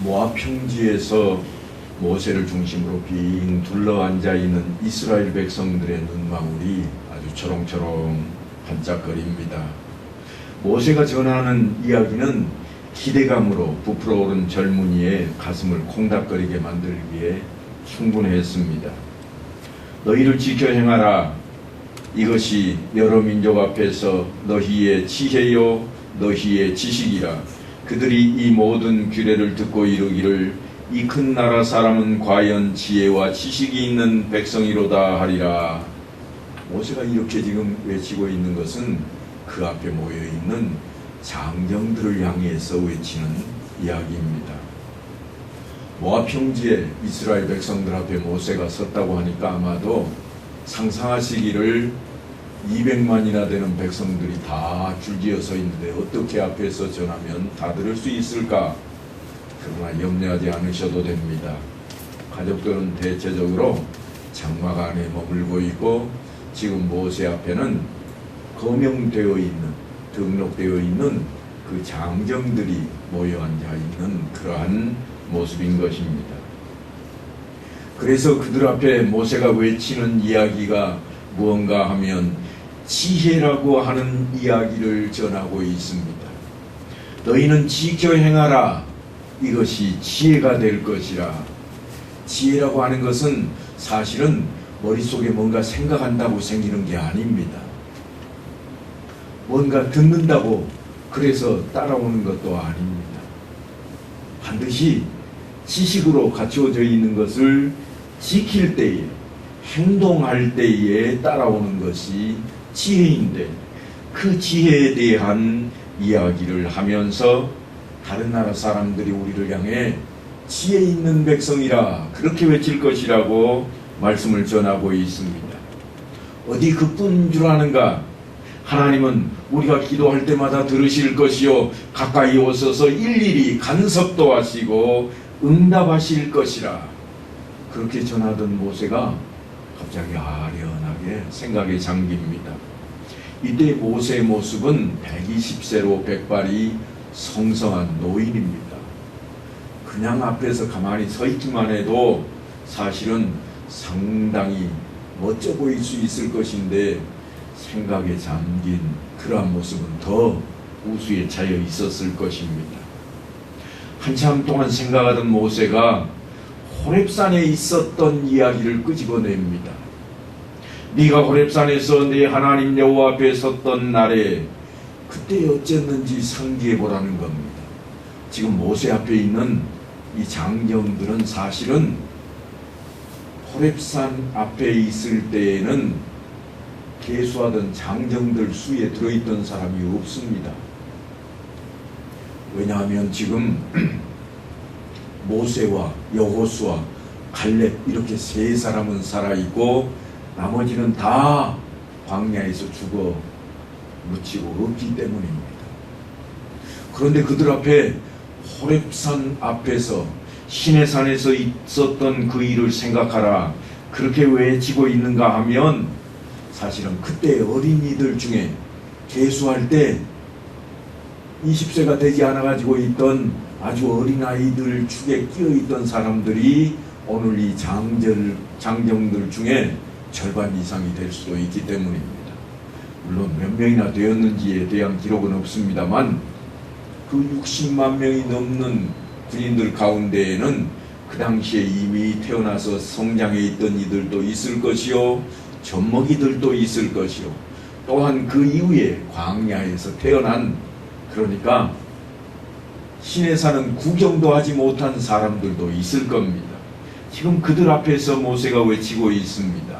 모압 평지에서 모세를 중심으로 빙 둘러앉아 있는 이스라엘 백성들의 눈망울이 아주 초롱초롱 반짝거립니다. 모세가 전하는 이야기는 기대감으로 부풀어오른 젊은이의 가슴을 콩닥거리게 만들기에 충분했습니다. 너희를 지켜 행하라. 이것이 여러 민족 앞에서 너희의 지혜요 너희의 지식이라. 그들이 이 모든 규례를 듣고 이르기를 이 큰 나라 사람은 과연 지혜와 지식이 있는 백성이로다 하리라. 모세가 이렇게 지금 외치고 있는 것은 그 앞에 모여있는 장정들을 향해서 외치는 이야기입니다. 모압 평지에 이스라엘 백성들 앞에 모세가 섰다고 하니까 아마도 상상하시기를 200만이나 되는 백성들이 다 줄지어 서 있는데 어떻게 앞에서 전하면 다 들을 수 있을까? 그러나 염려하지 않으셔도 됩니다. 가족들은 대체적으로 장막 안에 머물고 있고 지금 모세 앞에는 거명되어 있는, 등록되어 있는 그 장정들이 모여 앉아 있는 그러한 모습인 것입니다. 그래서 그들 앞에 모세가 외치는 이야기가 무언가 하면 지혜라고 하는 이야기를 전하고 있습니다. 너희는 지켜 행하라. 이것이 지혜가 될 것이라. 지혜라고 하는 것은 사실은 머릿속에 뭔가 생각한다고 생기는 게 아닙니다. 뭔가 듣는다고 그래서 따라오는 것도 아닙니다. 반드시 지식으로 갖추어져 있는 것을 지킬 때에, 행동할 때에 따라오는 것이 지혜인데 그 지혜에 대한 이야기를 하면서 다른 나라 사람들이 우리를 향해 지혜 있는 백성이라 그렇게 외칠 것이라고 말씀을 전하고 있습니다. 어디 그뿐 줄 아는가? 하나님은 우리가 기도할 때마다 들으실 것이요 가까이 오셔서 일일이 간섭도 하시고 응답하실 것이라. 그렇게 전하던 모세가 갑자기 아련하게 생각에 잠깁니다. 이때 모세의 모습은 120세로 백발이 성성한 노인입니다. 그냥 앞에서 가만히 서 있기만 해도 사실은 상당히 멋져 보일 수 있을 것인데 생각에 잠긴 그러한 모습은 더 우수에 차여 있었을 것입니다. 한참 동안 생각하던 모세가 호렙산에 있었던 이야기를 끄집어냅니다. 네가 호렙산에서 네 하나님 여호와 앞에 섰던 날에 그때 어쨌는지 상기해 보라는 겁니다. 지금 모세 앞에 있는 이 장정들은 사실은 호렙산 앞에 있을 때에는 계수하던 장정들 수에 들어있던 사람이 없습니다. 왜냐하면 지금 모세와 여호수아, 갈렙 이렇게 세 사람은 살아있고 나머지는 다 광야에서 죽어 묻히고 없기 때문입니다. 그런데 그들 앞에 호렙산 앞에서 시내산에서 있었던 그 일을 생각하라 그렇게 외치고 있는가 하면 사실은 그때 어린이들 중에 계수할 때 20세가 되지 않아 가지고 있던 아주 어린아이들 축에 끼어있던 사람들이 오늘 이 장정들 중에 절반 이상이 될 수도 있기 때문입니다. 물론 몇 명이나 되었는지에 대한 기록은 없습니다만 그 60만 명이 넘는 군인들 가운데에는 그 당시에 이미 태어나서 성장해 있던 이들도 있을 것이요 젖먹이들도 있을 것이요 또한 그 이후에 광야에서 태어난 그러니까 신에 사는 구경도 하지 못한 사람들도 있을 겁니다. 지금 그들 앞에서 모세가 외치고 있습니다.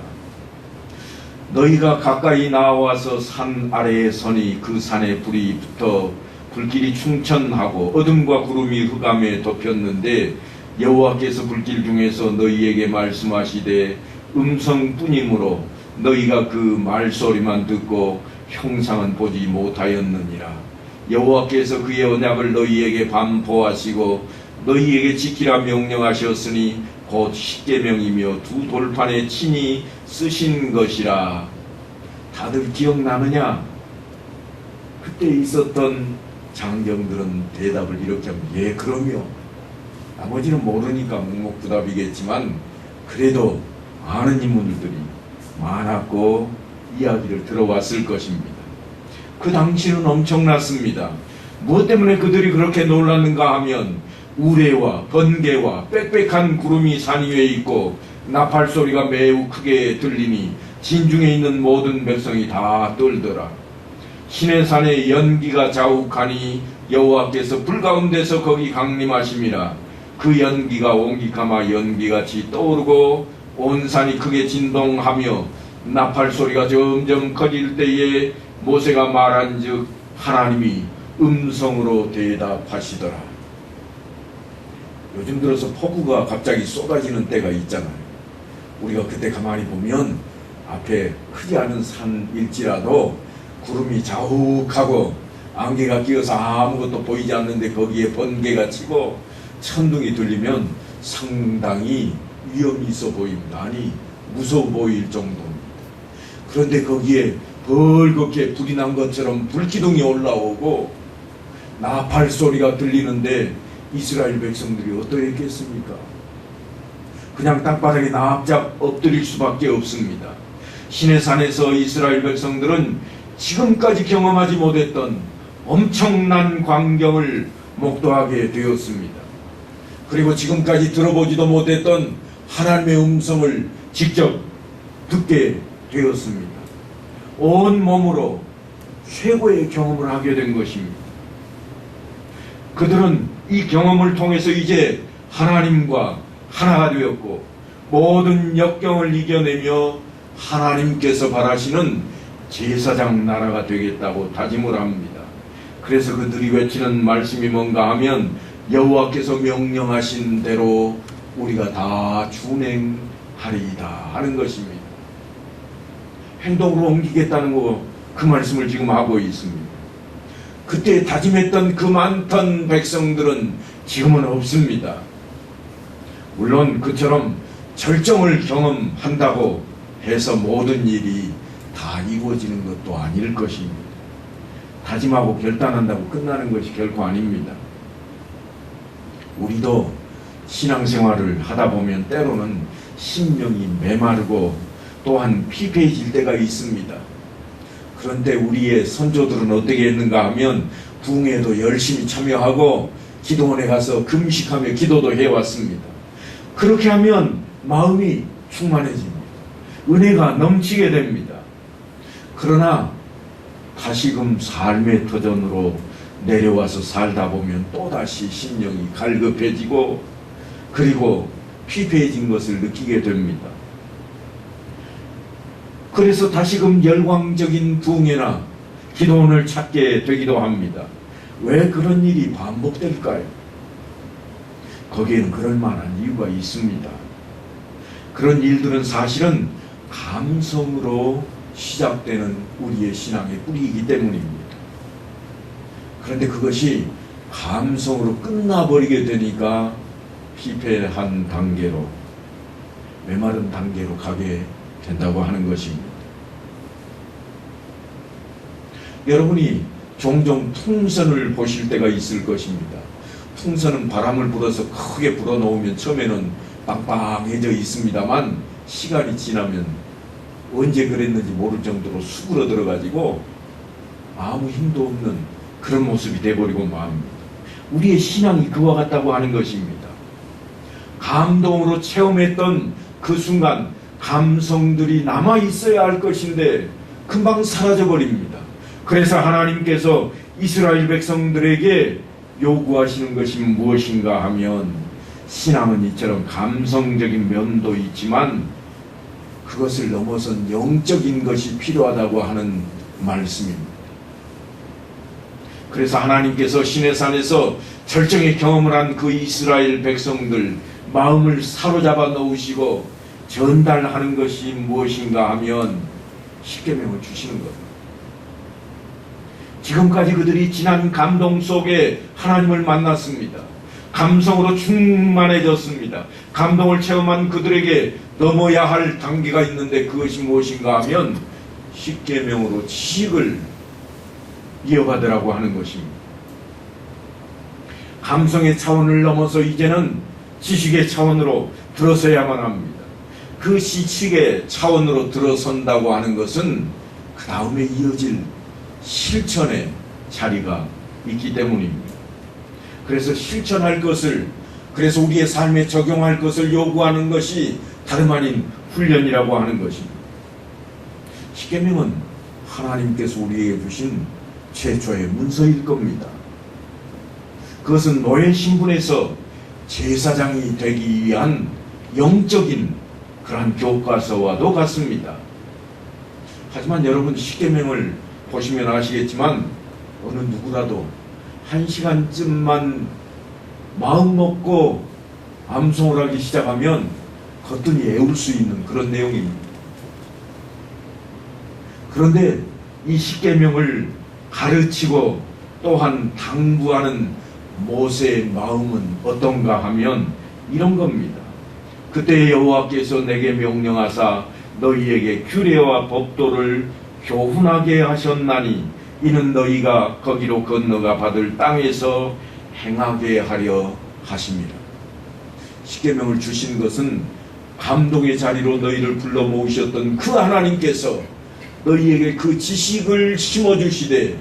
너희가 가까이 나와서 산 아래에 서니 그 산에 불이 붙어 불길이 충천하고 어둠과 구름이 흑암에 덮였는데 여호와께서 불길 중에서 너희에게 말씀하시되 음성뿐이므로 너희가 그 말소리만 듣고 형상은 보지 못하였느니라. 여호와께서 그의 언약을 너희에게 반포하시고 너희에게 지키라 명령하셨으니 곧 십계명이며 두 돌판에 친히 쓰신 것이라. 다들 기억나느냐? 그때 있었던 장정들은 대답을 이렇게 합니다. 예, 그럼요. 나머지는 모르니까 묵묵부답이겠지만 그래도 아는 인물들이 많았고 이야기를 들어왔을 것입니다. 그 당시는 엄청났습니다. 무엇 때문에 그들이 그렇게 놀랐는가 하면 우레와 번개와 빽빽한 구름이 산 위에 있고 나팔 소리가 매우 크게 들리니 진중에 있는 모든 백성이 다 떨더라. 시내산에 연기가 자욱하니 여호와께서 불 가운데서 거기 강림하심이라. 그 연기가 옹기카마 연기같이 떠오르고 온 산이 크게 진동하며 나팔 소리가 점점 커질 때에 모세가 말한즉 하나님이 음성으로 대답하시더라. 요즘 들어서 폭우가 갑자기 쏟아지는 때가 있잖아요. 우리가 그때 가만히 보면 앞에 크지 않은 산일지라도 구름이 자욱하고 안개가 끼어서 아무것도 보이지 않는데 거기에 번개가 치고 천둥이 들리면 상당히 위험이 있어 보입니다. 아니 무서워 보일 정도입니다. 그런데 거기에 벌겋게 불이 난 것처럼 불기둥이 올라오고 나팔 소리가 들리는데 이스라엘 백성들이 어떠했겠습니까? 그냥 땅바닥에 납작 엎드릴 수밖에 없습니다. 시내산에서 이스라엘 백성들은 지금까지 경험하지 못했던 엄청난 광경을 목도하게 되었습니다. 그리고 지금까지 들어보지도 못했던 하나님의 음성을 직접 듣게 되었습니다. 온 몸으로 최고의 경험을 하게 된 것입니다. 그들은 이 경험을 통해서 이제 하나님과 하나가 되었고 모든 역경을 이겨내며 하나님께서 바라시는 제사장 나라가 되겠다고 다짐을 합니다. 그래서 그들이 외치는 말씀이 뭔가 하면 여호와께서 명령하신 대로 우리가 다 준행하리이다 하는 것입니다. 행동으로 옮기겠다는 거, 그 말씀을 지금 하고 있습니다. 그때 다짐했던 그 많던 백성들은 지금은 없습니다. 물론 그처럼 절정을 경험한다고 해서 모든 일이 다 이루어지는 것도 아닐 것입니다. 다짐하고 결단한다고 끝나는 것이 결코 아닙니다. 우리도 신앙생활을 하다 보면 때로는 심령이 메마르고 또한 피폐해질 때가 있습니다. 그런데 우리의 선조들은 어떻게 했는가 하면 부흥회도 열심히 참여하고 기도원에 가서 금식하며 기도도 해왔습니다. 그렇게 하면 마음이 충만해집니다. 은혜가 넘치게 됩니다. 그러나 다시금 삶의 터전으로 내려와서 살다 보면 또다시 심령이 갈급해지고 그리고 피폐해진 것을 느끼게 됩니다. 그래서 다시금 열광적인 부흥회나 기도원을 찾게 되기도 합니다. 왜 그런 일이 반복될까요? 거기에는 그럴 만한 이유가 있습니다. 그런 일들은 사실은 감성으로 시작되는 우리의 신앙의 뿌리이기 때문입니다. 그런데 그것이 감성으로 끝나버리게 되니까 피폐한 단계로, 메마른 단계로 가게 된다고 하는 것입니다. 여러분이 종종 풍선을 보실 때가 있을 것입니다. 풍선은 바람을 불어서 크게 불어놓으면 처음에는 빵빵해져 있습니다만 시간이 지나면 언제 그랬는지 모를 정도로 수그러들어 가지고 아무 힘도 없는 그런 모습이 돼버리고 맙니다. 우리의 신앙이 그와 같다고 하는 것입니다. 감동으로 체험했던 그 순간 감성들이 남아 있어야 할 것인데 금방 사라져 버립니다. 그래서 하나님께서 이스라엘 백성들에게 요구하시는 것이 무엇인가 하면 신앙은 이처럼 감성적인 면도 있지만 그것을 넘어선 영적인 것이 필요하다고 하는 말씀입니다. 그래서 하나님께서 시내산에서 절정의 경험을 한 그 이스라엘 백성들 마음을 사로잡아 놓으시고 전달하는 것이 무엇인가 하면 십계명을 주시는 겁니다. 지금까지 그들이 지난 감동 속에 하나님을 만났습니다. 감성으로 충만해졌습니다. 감동을 체험한 그들에게 넘어야 할 단계가 있는데 그것이 무엇인가 하면 십계명으로 지식을 이어가더라고 하는 것입니다. 감성의 차원을 넘어서 이제는 지식의 차원으로 들어서야만 합니다. 그 지식의 차원으로 들어선다고 하는 것은 그 다음에 이어질 실천의 자리가 있기 때문입니다. 그래서 실천할 것을, 그래서 우리의 삶에 적용할 것을 요구하는 것이 다름 아닌 훈련이라고 하는 것입니다. 십계명은 하나님께서 우리에게 주신 최초의 문서일 겁니다. 그것은 노예 신분에서 제사장이 되기 위한 영적인 그러한 교과서와도 같습니다. 하지만 여러분, 십계명을 보시면 아시겠지만 어느 누구라도 1시간쯤만 마음 먹고 암송을 하기 시작하면 거뜬히 외울 수 있는 그런 내용입니다. 그런데 이 십계명을 가르치고 또한 당부하는 모세의 마음은 어떤가 하면 이런 겁니다. 그때 여호와께서 내게 명령하사 너희에게 규례와 법도를 교훈하게 하셨나니 이는 너희가 거기로 건너가 받을 땅에서 행하게 하려 하심이라. 십계명을 주신 것은 감동의 자리로 너희를 불러 모으셨던 그 하나님께서 너희에게 그 지식을 심어주시되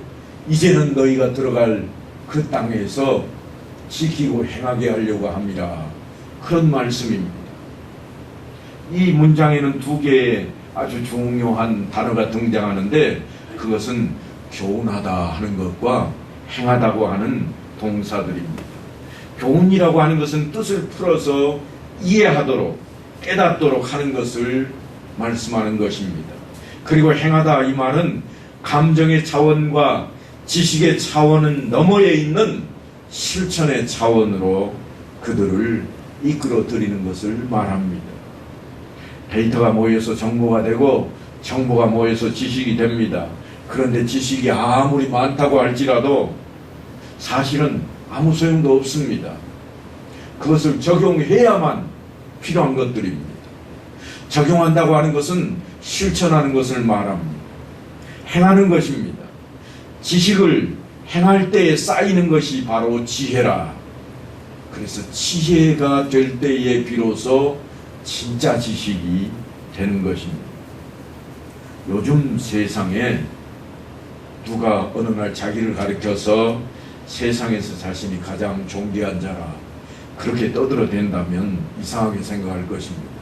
이제는 너희가 들어갈 그 땅에서 지키고 행하게 하려고 합니다. 그런 말씀입니다. 이 문장에는 두 개의 아주 중요한 단어가 등장하는데 그것은 교훈하다 하는 것과 행하다고 하는 동사들입니다. 교훈이라고 하는 것은 뜻을 풀어서 이해하도록 깨닫도록 하는 것을 말씀하는 것입니다. 그리고 행하다 이 말은 감정의 차원과 지식의 차원은 너머에 있는 실천의 차원으로 그들을 이끌어 드리는 것을 말합니다. 데이터가 모여서 정보가 되고 정보가 모여서 지식이 됩니다. 그런데 지식이 아무리 많다고 할지라도 사실은 아무 소용도 없습니다. 그것을 적용해야만 필요한 것들입니다. 적용한다고 하는 것은 실천하는 것을 말합니다. 행하는 것입니다. 지식을 행할 때에 쌓이는 것이 바로 지혜라. 그래서 지혜가 될 때에 비로소 진짜 지식이 되는 것입니다. 요즘 세상에 누가 어느 날 자기를 가리켜서 세상에서 자신이 가장 존귀한 자라 그렇게 떠들어댄다면 이상하게 생각할 것입니다.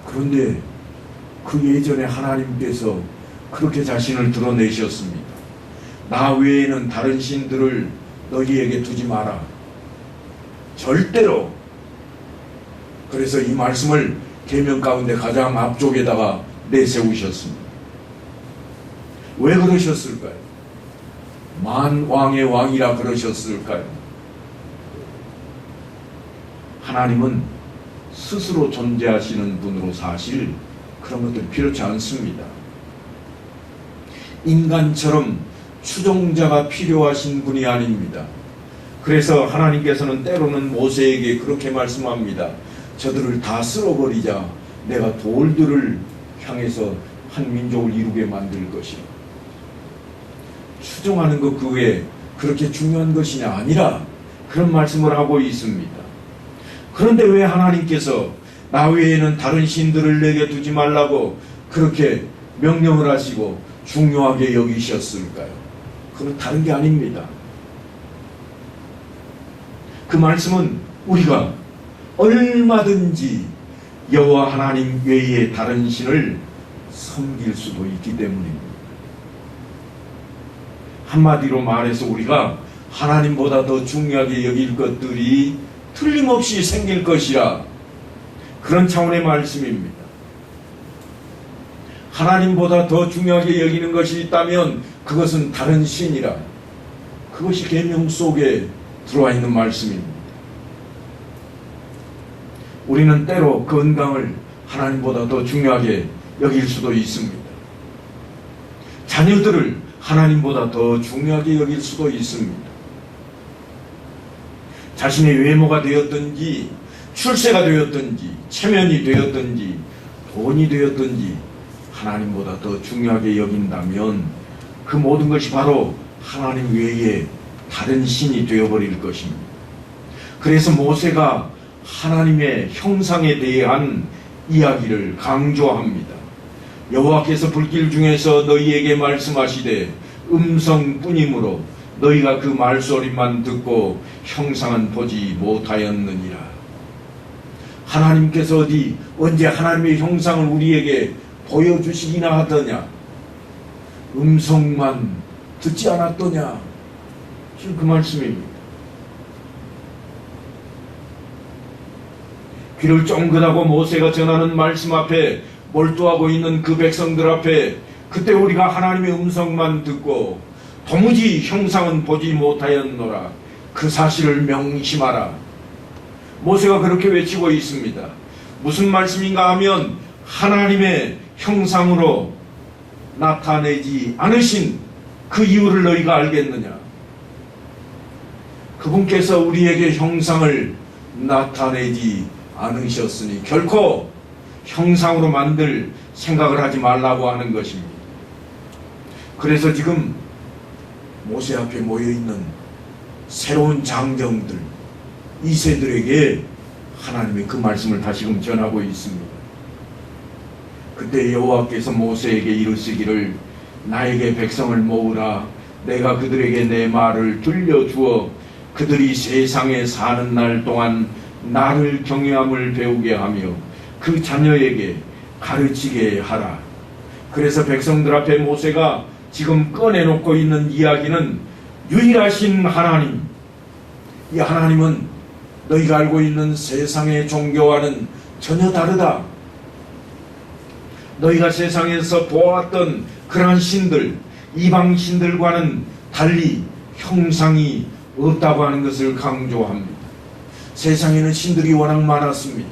그런데 그 예전에 하나님께서 그렇게 자신을 드러내셨습니다. 나 외에는 다른 신들을 너희에게 두지 마라. 절대로. 그래서 이 말씀을 계명 가운데 가장 앞쪽에다가 내세우셨습니다. 왜 그러셨을까요? 만왕의 왕이라 그러셨을까요? 하나님은 스스로 존재하시는 분으로 사실 그런 것들 필요치 않습니다. 인간처럼 추종자가 필요하신 분이 아닙니다. 그래서 하나님께서는 때로는 모세에게 그렇게 말씀합니다. 저들을 다 쓸어버리자. 내가 돌들을 향해서 한 민족을 이루게 만들 것이라. 추종하는 것 그 외에 그렇게 중요한 것이냐? 아니라 그런 말씀을 하고 있습니다. 그런데 왜 하나님께서 나 외에는 다른 신들을 내게 두지 말라고 그렇게 명령을 하시고 중요하게 여기셨을까요? 그건 다른 게 아닙니다. 그 말씀은 우리가 얼마든지 여호와 하나님 외에 다른 신을 섬길 수도 있기 때문입니다. 한마디로 말해서 우리가 하나님보다 더 중요하게 여길 것들이 틀림없이 생길 것이라 그런 차원의 말씀입니다. 하나님보다 더 중요하게 여기는 것이 있다면 그것은 다른 신이라. 그것이 계명 속에 들어와 있는 말씀입니다. 우리는 때로 건강을 하나님보다 더 중요하게 여길 수도 있습니다. 자녀들을 하나님보다 더 중요하게 여길 수도 있습니다. 자신의 외모가 되었든지 출세가 되었든지 체면이 되었든지 돈이 되었든지 하나님보다 더 중요하게 여긴다면 그 모든 것이 바로 하나님 외에 다른 신이 되어버릴 것입니다. 그래서 모세가 하나님의 형상에 대한 이야기를 강조합니다. 여호와께서 불길 중에서 너희에게 말씀하시되 음성뿐이므로 너희가 그 말소리만 듣고 형상은 보지 못하였느니라. 하나님께서 언제 하나님의 형상을 우리에게 보여주시기나 하더냐? 음성만 듣지 않았더냐? 지금 그 말씀입니다. 귀를 쫑긋하고 모세가 전하는 말씀 앞에 몰두하고 있는 그 백성들 앞에 그때 우리가 하나님의 음성만 듣고 도무지 형상은 보지 못하였노라. 그 사실을 명심하라. 모세가 그렇게 외치고 있습니다. 무슨 말씀인가 하면 하나님의 형상으로 나타내지 않으신 그 이유를 너희가 알겠느냐? 그분께서 우리에게 형상을 나타내지 않으셨으니 결코 형상으로 만들 생각을 하지 말라고 하는 것입니다. 그래서 지금 모세 앞에 모여있는 새로운 장정들, 이세들에게 하나님의 그 말씀을 다시금 전하고 있습니다. 그때 여호와께서 모세에게 이르시기를 나에게 백성을 모으라. 내가 그들에게 내 말을 들려주어 그들이 세상에 사는 날 동안 나를 경외함을 배우게 하며 그 자녀에게 가르치게 하라. 그래서 백성들 앞에 모세가 지금 꺼내놓고 있는 이야기는 유일하신 하나님, 이 하나님은 너희가 알고 있는 세상의 종교와는 전혀 다르다. 너희가 세상에서 보았던 그러한 신들, 이방 신들과는 달리 형상이 없다고 하는 것을 강조합니다. 세상에는 신들이 워낙 많았습니다.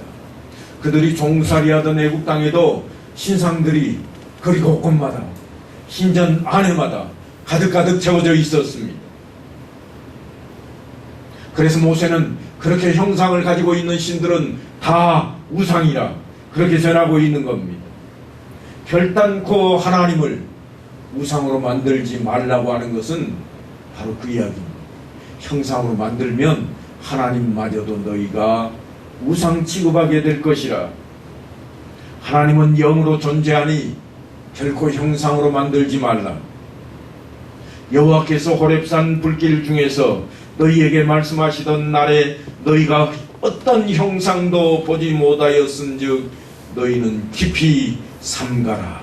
그들이 종살이하던 애국 땅에도 신상들이 거리 곳곳마다 신전 안에마다 가득가득 채워져 있었습니다. 그래서 모세는 그렇게 형상을 가지고 있는 신들은 다 우상이라 그렇게 전하고 있는 겁니다. 결단코 하나님을 우상으로 만들지 말라고 하는 것은 바로 그 이야기입니다. 형상으로 만들면 하나님마저도 너희가 우상 취급하게 될 것이라. 하나님은 영으로 존재하니 결코 형상으로 만들지 말라. 여호와께서 호렙산 불길 중에서 너희에게 말씀하시던 날에 너희가 어떤 형상도 보지 못하였은즉 너희는 깊이 삼가라.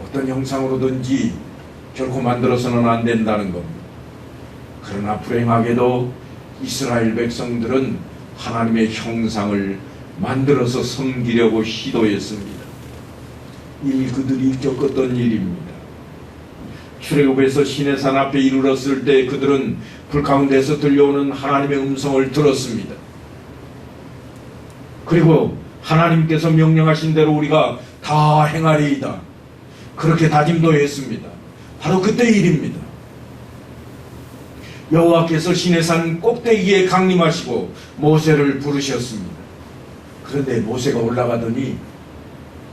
어떤 형상으로든지 결코 만들어서는 안 된다는 겁니다. 그러나 불행하게도 이스라엘 백성들은 하나님의 형상을 만들어서 섬기려고 시도했습니다. 이 그들이 겪었던 일입니다. 출애굽에서 시내산 앞에 이르렀을 때 그들은 불 가운데서 들려오는 하나님의 음성을 들었습니다. 그리고 하나님께서 명령하신 대로 우리가 다 행하리이다. 그렇게 다짐도 했습니다. 바로 그때 일입니다. 여호와께서 시내산 꼭대기에 강림하시고 모세를 부르셨습니다. 그런데 모세가 올라가더니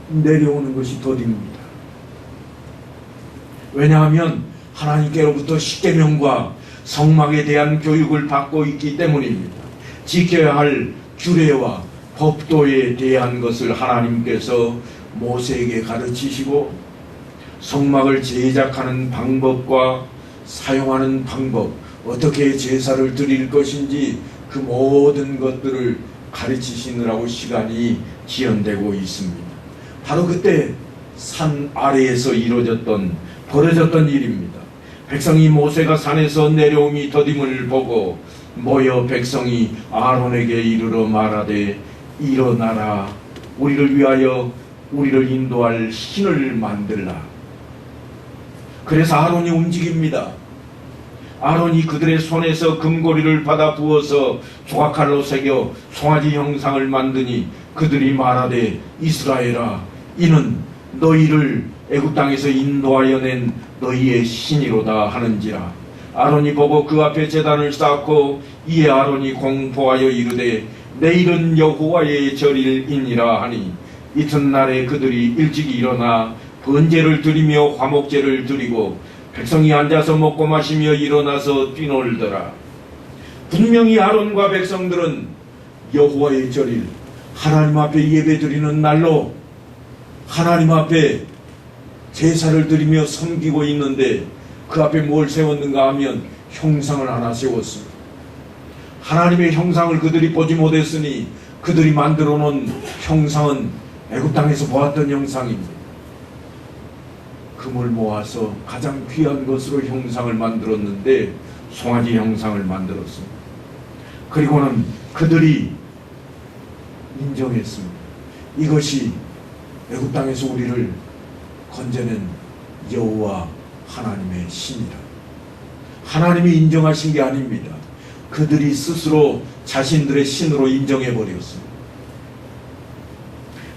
내려오는 것이 더딥니다. 왜냐하면 하나님께로부터 십계명과 성막에 대한 교육을 받고 있기 때문입니다. 지켜야 할 규례와 법도에 대한 것을 하나님께서 모세에게 가르치시고 성막을 제작하는 방법과 사용하는 방법, 어떻게 제사를 드릴 것인지 그 모든 것들을 가르치시느라고 시간이 지연되고 있습니다. 바로 그때 산 아래에서 벌어졌던 일입니다. 백성이 모세가 산에서 내려옴이 더딤을 보고 모여 백성이 아론에게 이르러 말하되 일어나라. 우리를 위하여 우리를 인도할 신을 만들라. 그래서 아론이 움직입니다. 아론이 그들의 손에서 금고리를 받아 부어서 조각칼로 새겨 송아지 형상을 만드니 그들이 말하되 이스라엘아, 이는 너희를 애굽 땅에서 인도하여 낸 너희의 신이로다 하는지라. 아론이 보고 그 앞에 제단을 쌓고 이에 아론이 공포하여 이르되 내일은 여호와의 절일이니라 하니 이튿날에 그들이 일찍 일어나 번제를 드리며 화목제를 드리고 백성이 앉아서 먹고 마시며 일어나서 뛰놀더라. 분명히 아론과 백성들은 여호와의 절일, 하나님 앞에 예배드리는 날로 하나님 앞에 제사를 드리며 섬기고 있는데 그 앞에 뭘 세웠는가 하면 형상을 하나 세웠습니다. 하나님의 형상을 그들이 보지 못했으니 그들이 만들어 놓은 형상은 애굽 땅에서 보았던 형상입니다. 금을 모아서 가장 귀한 것으로 형상을 만들었는데 송아지 형상을 만들었습니다. 그리고는 그들이 인정했습니다. 이것이 애굽 땅에서 우리를 건져낸 여호와 하나님의 신이라. 하나님이 인정하신 게 아닙니다. 그들이 스스로 자신들의 신으로 인정해버렸습니다.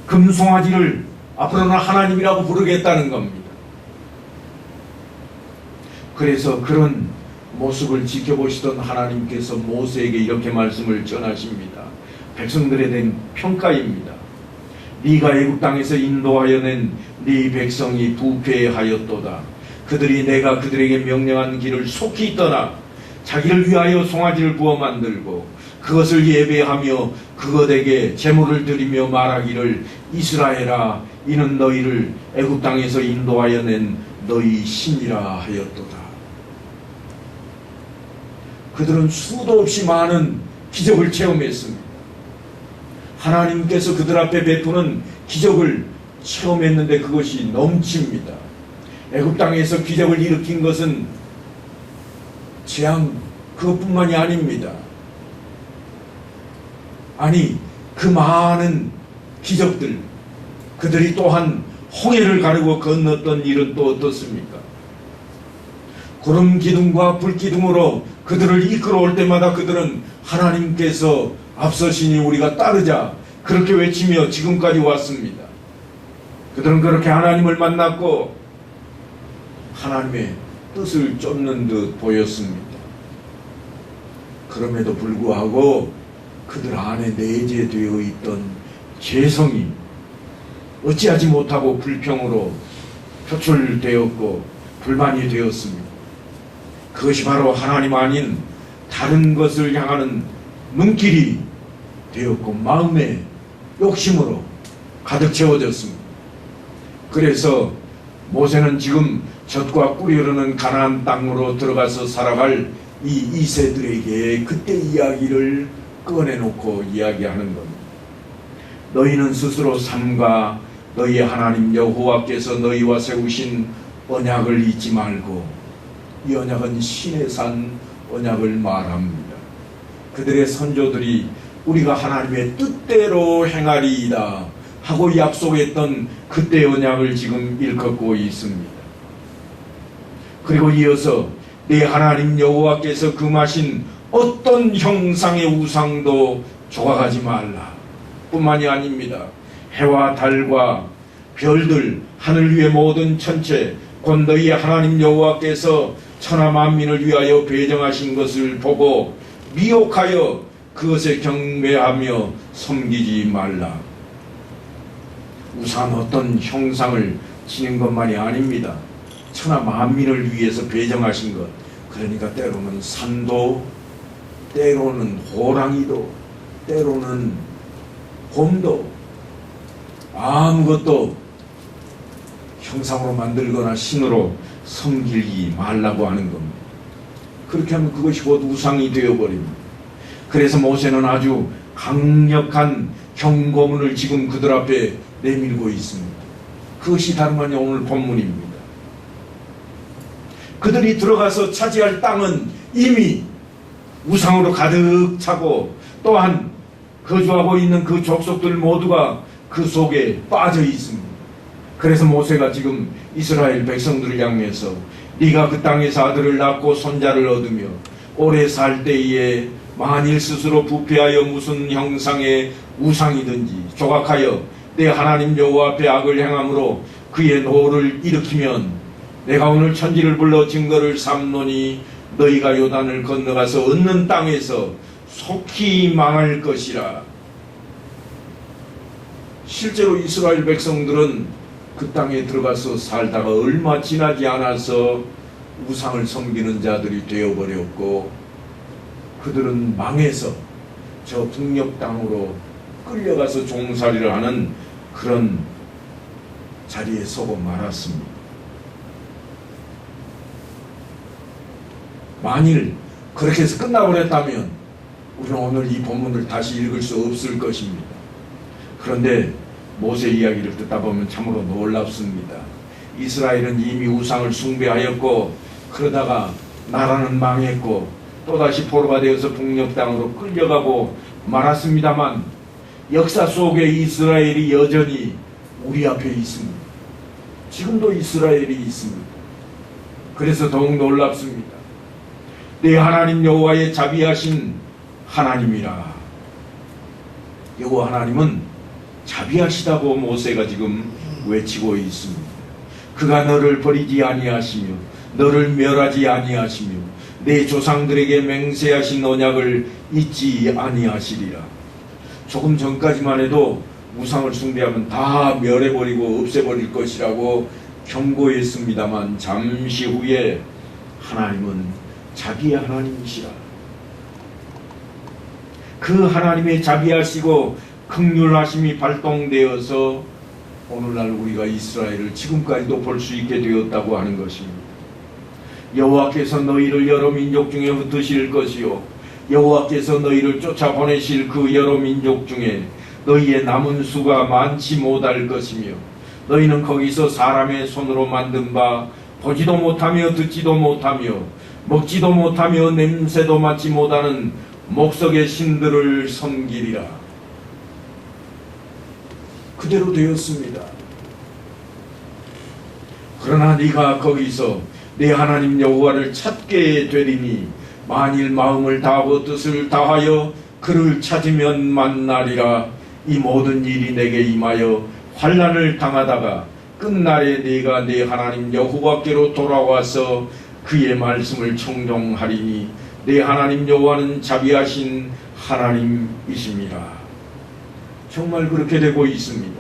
금송아지를 앞으로는 하나님이라고 부르겠다는 겁니다. 그래서 그런 모습을 지켜보시던 하나님께서 모세에게 이렇게 말씀을 전하십니다. 백성들에 대한 평가입니다. 네가 애굽 땅에서 인도하여 낸 네 백성이 부패하였도다. 그들이 내가 그들에게 명령한 길을 속히 떠나 자기를 위하여 송아지를 구워 만들고 그것을 예배하며 그것에게 제물을 드리며 말하기를 이스라엘아 이는 너희를 애굽 땅에서 인도하여 낸 너희 신이라 하였도다. 그들은 수도 없이 많은 기적을 체험했습니다. 하나님께서 그들 앞에 베푸는 기적을 체험했는데 그것이 넘칩니다. 애굽 땅에서 기적을 일으킨 것은 재앙 그것뿐만이 아닙니다. 아니 그 많은 기적들 그들이 또한 홍해를 가르고 건넜던 일은 또 어떻습니까? 구름 기둥과 불 기둥으로 그들을 이끌어올 때마다 그들은 하나님께서 앞서시니 우리가 따르자 그렇게 외치며 지금까지 왔습니다. 그들은 그렇게 하나님을 만났고 하나님의 뜻을 쫓는 듯 보였습니다. 그럼에도 불구하고 그들 안에 내재되어 있던 죄성이 어찌하지 못하고 불평으로 표출되었고 불만이 되었습니다. 그것이 바로 하나님 아닌 다른 것을 향하는 눈길이 되었고 마음의 욕심으로 가득 채워졌습니다. 그래서 모세는 지금 젖과 꿀이 흐르는 가나안 땅으로 들어가서 살아갈 이 이세들에게 그때 이야기를 꺼내놓고 이야기하는 겁니다. 너희는 스스로 삼가 너희의 하나님 여호와께서 너희와 세우신 언약을 잊지 말고 이 언약은 신의 산 언약을 말합니다. 그들의 선조들이 우리가 하나님의 뜻대로 행하리이다 하고 약속했던 그때 언약을 지금 일컫고 있습니다. 그리고 이어서 내 하나님 여호와께서 금하신 어떤 형상의 우상도 조각하지 말라 뿐만이 아닙니다. 해와 달과 별들 하늘 위의 모든 천체 곧 너희의 하나님 여호와께서 천하 만민을 위하여 배정하신 것을 보고 미혹하여 그것에 경배하며 섬기지 말라. 우상 어떤 형상을 지닌 것만이 아닙니다. 천하 만민을 위해서 배정하신 것, 그러니까 때로는 산도, 때로는 호랑이도, 때로는 곰도 아무것도 형상으로 만들거나 신으로 섬기지 말라고 하는 겁니다. 그렇게 하면 그것이 곧 우상이 되어버립니다. 그래서 모세는 아주 강력한 경고문을 지금 그들 앞에 내밀고 있습니다. 그것이 다름 아닌 오늘 본문입니다. 그들이 들어가서 차지할 땅은 이미 우상으로 가득 차고 또한 거주하고 있는 그 족속들 모두가 그 속에 빠져 있습니다. 그래서 모세가 지금 이스라엘 백성들을 향해서 네가 그 땅에서 아들을 낳고 손자를 얻으며 오래 살 때에 만일 스스로 부패하여 무슨 형상의 우상이든지 조각하여 내 하나님 여호와 앞에 악을 행함으로 그의 노를 일으키면 내가 오늘 천지를 불러 증거를 삼노니 너희가 요단을 건너가서 얻는 땅에서 속히 망할 것이라. 실제로 이스라엘 백성들은 그 땅에 들어가서 살다가 얼마 지나지 않아서 우상을 섬기는 자들이 되어버렸고, 그들은 망해서 저 북녘 땅으로 끌려가서 종살이를 하는 그런 자리에 서고 말았습니다. 만일 그렇게 해서 끝나버렸다면 우리는 오늘 이 본문을 다시 읽을 수 없을 것입니다. 그런데 모세 이야기를 듣다 보면 참으로 놀랍습니다. 이스라엘은 이미 우상을 숭배하였고, 그러다가 나라는 망했고 또다시 포로가 되어서 북녘 땅으로 끌려가고 말았습니다만, 역사 속에 이스라엘이 여전히 우리 앞에 있습니다. 지금도 이스라엘이 있습니다. 그래서 더욱 놀랍습니다. 내 하나님 여호와의 자비하신 하나님이라. 여호와 하나님은 자비하시다고 모세가 지금 외치고 있습니다. 그가 너를 버리지 아니하시며 너를 멸하지 아니하시며 내 조상들에게 맹세하신 언약을 잊지 아니하시리라. 조금 전까지만 해도 우상을 숭배하면 다 멸해버리고 없애버릴 것이라고 경고했습니다만, 잠시 후에 하나님은 자비의 하나님이시라. 그 하나님의 자비하시고 긍휼하심이 발동되어서 오늘날 우리가 이스라엘을 지금까지도 볼 수 있게 되었다고 하는 것입니다. 여호와께서 너희를 여러 민족 중에 흩으실 것이요, 여호와께서 너희를 쫓아보내실 그 여러 민족 중에 너희의 남은 수가 많지 못할 것이며, 너희는 거기서 사람의 손으로 만든 바 보지도 못하며 듣지도 못하며 먹지도 못하며 냄새도 맡지 못하는 목석의 신들을 섬기리라. 그대로 되었습니다. 그러나 네가 거기서 내 하나님 여호와를 찾게 되리니, 만일 마음을 다하고 뜻을 다하여 그를 찾으면 만나리라. 이 모든 일이 내게 임하여 환난을 당하다가 끝날에 네가 내 하나님 여호와께로 돌아와서 그의 말씀을 청종하리니, 내 하나님 여호와는 자비하신 하나님이십니다. 정말 그렇게 되고 있습니다.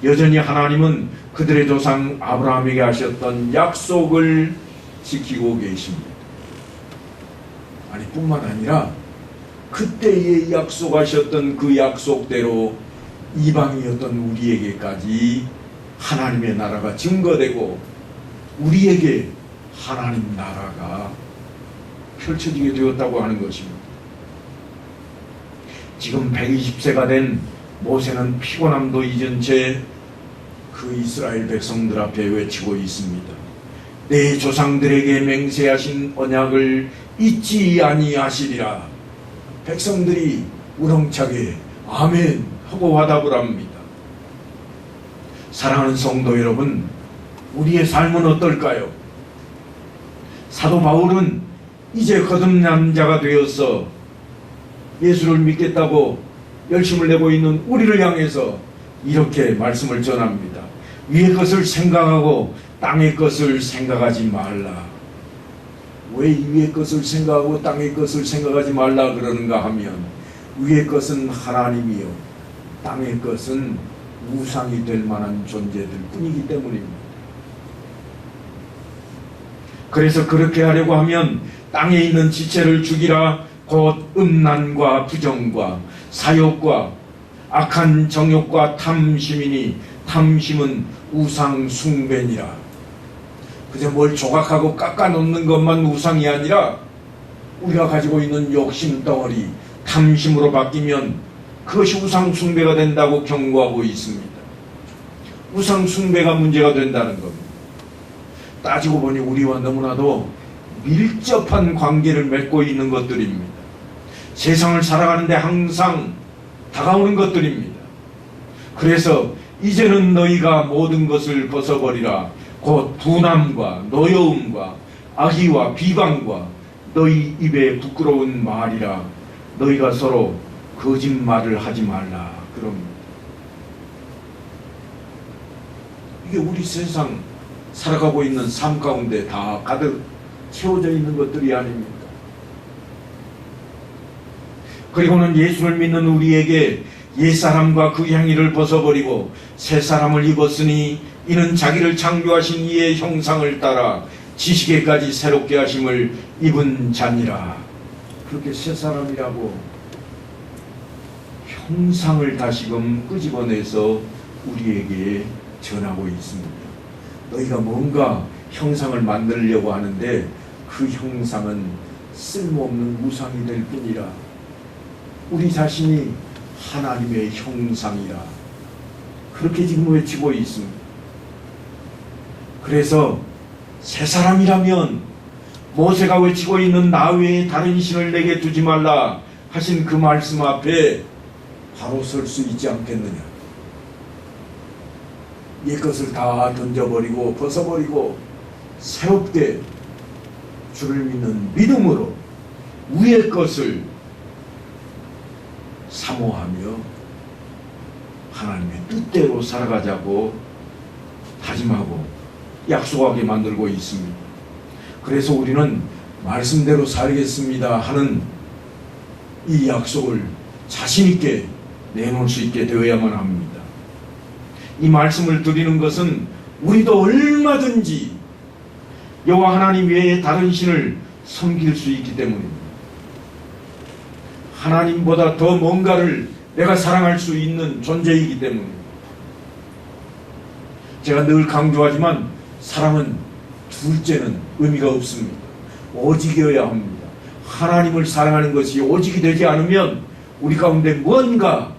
여전히 하나님은 그들의 조상 아브라함에게 하셨던 약속을 지키고 계십니다. 아니, 뿐만 아니라 그때에 약속하셨던 그 약속대로 이방이었던 우리에게까지 하나님의 나라가 증거되고 우리에게 하나님 나라가 펼쳐지게 되었다고 하는 것입니다. 지금 120세가 된 모세는 피곤함도 잊은 채 그 이스라엘 백성들 앞에 외치고 있습니다. 내 조상들에게 맹세하신 언약을 잊지 아니하시리라. 백성들이 우렁차게 아멘 하고 화답을 합니다. 사랑하는 성도 여러분, 우리의 삶은 어떨까요? 사도 바울은 이제 거듭난 자가 되어서 예수를 믿겠다고 열심을 내고 있는 우리를 향해서 이렇게 말씀을 전합니다. 위의 것을 생각하고 땅의 것을 생각하지 말라. 왜 위의 것을 생각하고 땅의 것을 생각하지 말라 그러는가 하면, 위의 것은 하나님이요 땅의 것은 우상이 될 만한 존재들 뿐이기 때문입니다. 그래서 그렇게 하려고 하면 땅에 있는 지체를 죽이라. 곧 음란과 부정과 사욕과 악한 정욕과 탐심이니, 탐심은 우상 숭배니라. 그저 뭘 조각하고 깎아놓는 것만 우상이 아니라 우리가 가지고 있는 욕심 덩어리, 탐심으로 바뀌면 그것이 우상 숭배가 된다고 경고하고 있습니다. 우상 숭배가 문제가 된다는 겁니다. 따지고 보니 우리와 너무나도 밀접한 관계를 맺고 있는 것들입니다. 세상을 살아가는데 항상 다가오는 것들입니다. 그래서 이제는 너희가 모든 것을 벗어버리라. 곧 분함과 노여움과 악의와 비방과 너희 입에 부끄러운 말이라. 너희가 서로 거짓말을 하지 말라. 그럽니다. 이게 우리 세상 살아가고 있는 삶 가운데 다 가득 채워져 있는 것들이 아닙니까? 그리고는 예수를 믿는 우리에게 옛사람과 그 행위를 벗어버리고 새사람을 입었으니 이는 자기를 창조하신 이의 형상을 따라 지식에까지 새롭게 하심을 입은 자니라. 그렇게 새 사람이라고 형상을 다시금 끄집어내서 우리에게 전하고 있습니다. 너희가 뭔가 형상을 만들려고 하는데 그 형상은 쓸모없는 우상이 될 뿐이라. 우리 자신이 하나님의 형상이라. 그렇게 지금 외치고 있습니다. 그래서 새 사람이라면 모세가 외치고 있는 나 외에 다른 신을 내게 두지 말라 하신 그 말씀 앞에 바로 설 수 있지 않겠느냐. 옛것을 다 던져버리고 벗어버리고 새롭게 주를 믿는 믿음으로 위의 것을 사모하며 하나님의 뜻대로 살아가자고 다짐하고 약속하게 만들고 있습니다. 그래서 우리는 말씀대로 살겠습니다 하는 이 약속을 자신 있게 내놓을 수 있게 되어야만 합니다. 이 말씀을 드리는 것은 우리도 얼마든지 여호와 하나님 외에 다른 신을 섬길 수 있기 때문입니다. 하나님보다 더 뭔가를 내가 사랑할 수 있는 존재이기 때문입니다. 제가 늘 강조하지만 사랑은 둘째는 의미가 없습니다. 오직이어야 합니다. 하나님을 사랑하는 것이 오직이 되지 않으면 우리 가운데 뭔가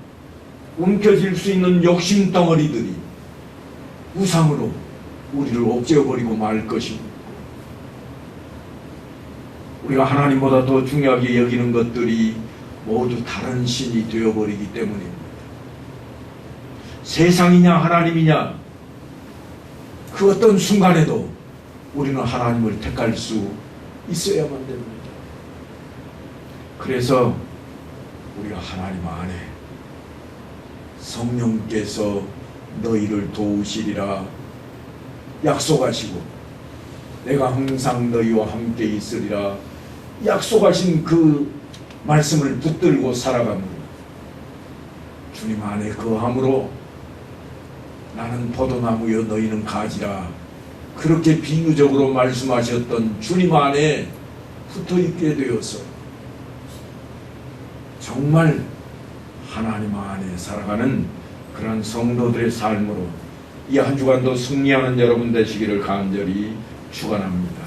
움켜질 수 있는 욕심 덩어리들이 우상으로 우리를 옥죄어버리고 말 것입니다. 우리가 하나님보다 더 중요하게 여기는 것들이 모두 다른 신이 되어버리기 때문입니다. 세상이냐 하나님이냐 그 어떤 순간에도 우리는 하나님을 택할 수 있어야만 됩니다. 그래서 우리가 하나님 안에 성령께서 너희를 도우시리라 약속하시고 내가 항상 너희와 함께 있으리라 약속하신 그 말씀을 붙들고 살아갑니다. 주님 안에 거함으로 나는 포도나무여 너희는 가지라 그렇게 비유적으로 말씀하셨던 주님 안에 붙어있게 되어서 정말 하나님 안에 살아가는 그런 성도들의 삶으로 이 한 주간도 승리하는 여러분 되시기를 간절히 축원합니다.